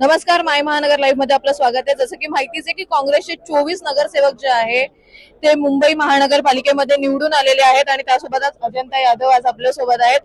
नमस्कार, माय महानगर लाईव्ह मध्ये आपलं स्वागत आहे। जसं की माहितीच आहे की काँग्रेसचे 24 नगरसेवक जे आहे ते मुंबई महानगरपालिकेमध्ये निवडून आलेले आहेत आणि त्यासोबतच अजंता यादव आज आपल्या सोबत आहेत।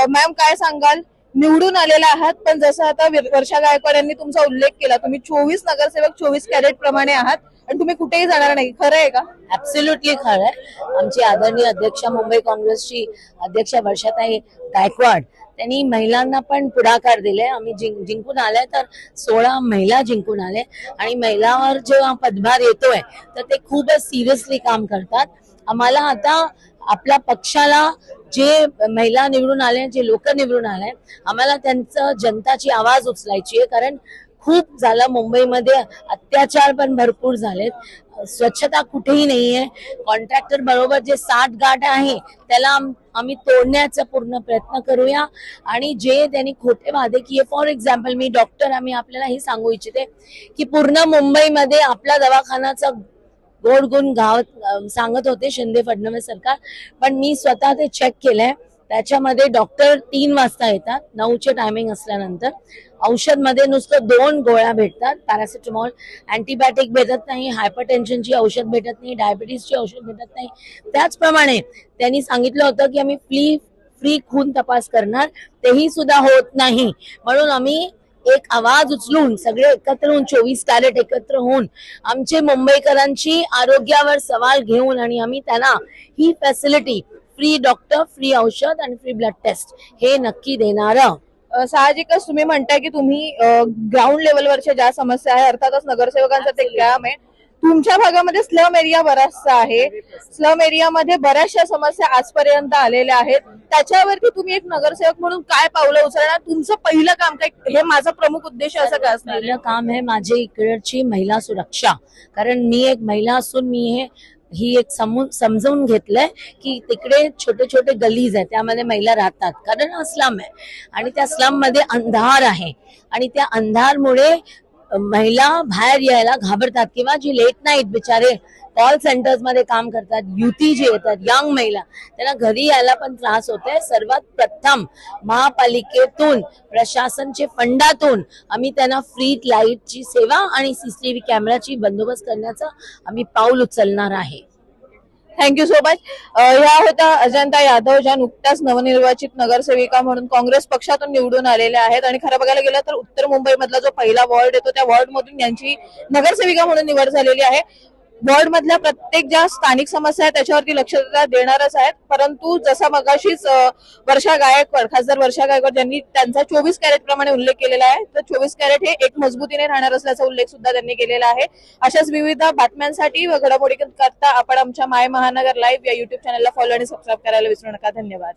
मॅम, काय सांगाल? निवडून आलेला आहात, पण जसं आता वर्षा गायकवाड यांनी तुमचा उल्लेख केला, तुम्ही 24 नगरसेवक 24 कॅरेट प्रमाणे आहात आणि तुम्ही कुठेही जाणार नाही, खरं आहे का? ऍब्सोल्युटली खरं आहे। आमची आदरणीय अध्यक्ष मुंबई काँग्रेसची अध्यक्ष वर्षाताई गायकवाड त्यांनी महिलांना पण पुढाकार दिले। आम्ही जिंकून आले तर 16 महिला जिंकून आले आणि महिलांवर जेव्हा पदभार येतोय तर ते खूपच सिरियसली काम करतात। आम्हाला आता आपल्या पक्षाला जे महिला निवडून आले, जे लोक निवडून आले, आम्हाला त्यांचं जनताची आवाज उचलायची आहे। कारण खूप झालं मुंबईमध्ये, अत्याचार पण भरपूर झालेत, स्वच्छता कुठेही नाहीये। कॉन्ट्रॅक्टर बरोबर जे साठगाठ आहे त्याला आम्ही तोडण्याचा पूर्ण प्रयत्न करूया आणि जे त्यांनी खोटे वादे केले, फॉर एक्झाम्पल मी डॉक्टर, आम्ही आपल्याला हे सांगू इच्छिते की पूर्ण मुंबईमध्ये आपला दवाखानाचा गोड गुण गाव सांगत होते शिंदे फडणवीस सरकार, पण मी स्वतः ते चेक केलंय। त्याच्यामध्ये डॉक्टर 3 वाजता येतात, 9चे टायमिंग असल्यानंतर। औषध मध्ये नुसतं 2 गोळ्या भेटतात, पॅरासिटामॉल, अँटीबायोटिक भेटत नाही, हायपरटेन्शनची औषध भेटत नाही, डायबिटीसची औषध भेटत नाही। त्याचप्रमाणे त्यांनी सांगितलं होतं की आम्ही फ्री खून तपास करणार, तेही सुद्धा होत नाही। म्हणून आम्ही एक आवाज उचलून सगळे एकत्र होऊन 24 कॅरेट एकत्र होऊन आमचे मुंबईकरांची आरोग्यावर सवाल घेऊन आणि आम्ही त्यांना ही फॅसिलिटी, फ्री डॉक्टर, फ्री औषध आणि फ्री ब्लड टेस्ट हे नक्की देणार। साहजिकच तुम्ही म्हणताय की तुम्ही ग्राउंड लेवलवरच्या ज्या समस्या आहे, अर्थातच नगरसेवकांचं ते काम आहे। तुमच्या भागामध्ये स्लम एरिया बराचसा आहे, स्लम एरियामध्ये बऱ्याचशा समस्या आजपर्यंत आलेल्या आहेत, त्याच्यावरती तुम्ही एक नगरसेवक म्हणून काय पावलं उचलणार? तुमचं पहिलं काम काय? हे माझा प्रमुख उद्देश असं काय असणार? पहिलं काम आहे माझे इकडची महिला सुरक्षा। कारण मी एक महिला असून मी ही एक समजून घेतलंय की तिकडे छोटे छोटे गलीज आहेत, त्यामध्ये महिला राहतात, कारण स्लम आहे आणि त्या स्लम मध्ये अंधार आहे आणि त्या अंधारमुळे महिला बाहेर यायला घाबरतात किंवा जी लेट नाईट बिचारे कॉल सेंटर्स मध्ये काम करतात, युवती जे येतात, यंग महिला, त्यांना घरी यायला पण त्रास होतोय। सर्वात प्रथम महापालिकेतून, प्रशासनचे फंडातून आम्ही त्यांना फ्री लाईटची सेवा आणि सीसीटीव्ही कॅमेराची बंदोबस्त करण्याचं आम्ही पाऊल उचलणार आहे। Thank you so much. या होत्या अजंता यादव, ज्या नुकत्याच नवनिर्वाचित नगरसेविका म्हणून काँग्रेस पक्षातून निवडून आलेल्या आहेत आणि खरं बघायला गेलं तर उत्तर मुंबई मधला जो पहिला वॉर्ड येतो त्या वॉर्ड मधून यांची नगरसेविका म्हणून निवड झालेली आहे। वॉर्ड मधल्या प्रत्येक ज्या स्थानिक समस्या आहेत त्याच्यावरती लक्ष देणारच आहेत, परंतु जसा मगाशीच खासदार वर्षा गायकवाड ज्यांनी त्यांचा 24 कॅरेट प्रमाणे उल्लेख केलेला आहे, तर 24 कॅरेट हे एक मजबूतीने राहणार असल्याचा उल्लेख सुद्धा त्यांनी केलेला आहे। अशाच विविध बातम्यांसाठी व घडामोडी करता आपण आमच्या माय महानगर लाईव्ह या युट्यूब चॅनलला फॉलो आणि सबस्क्राईब करायला विसरू नका। धन्यवाद।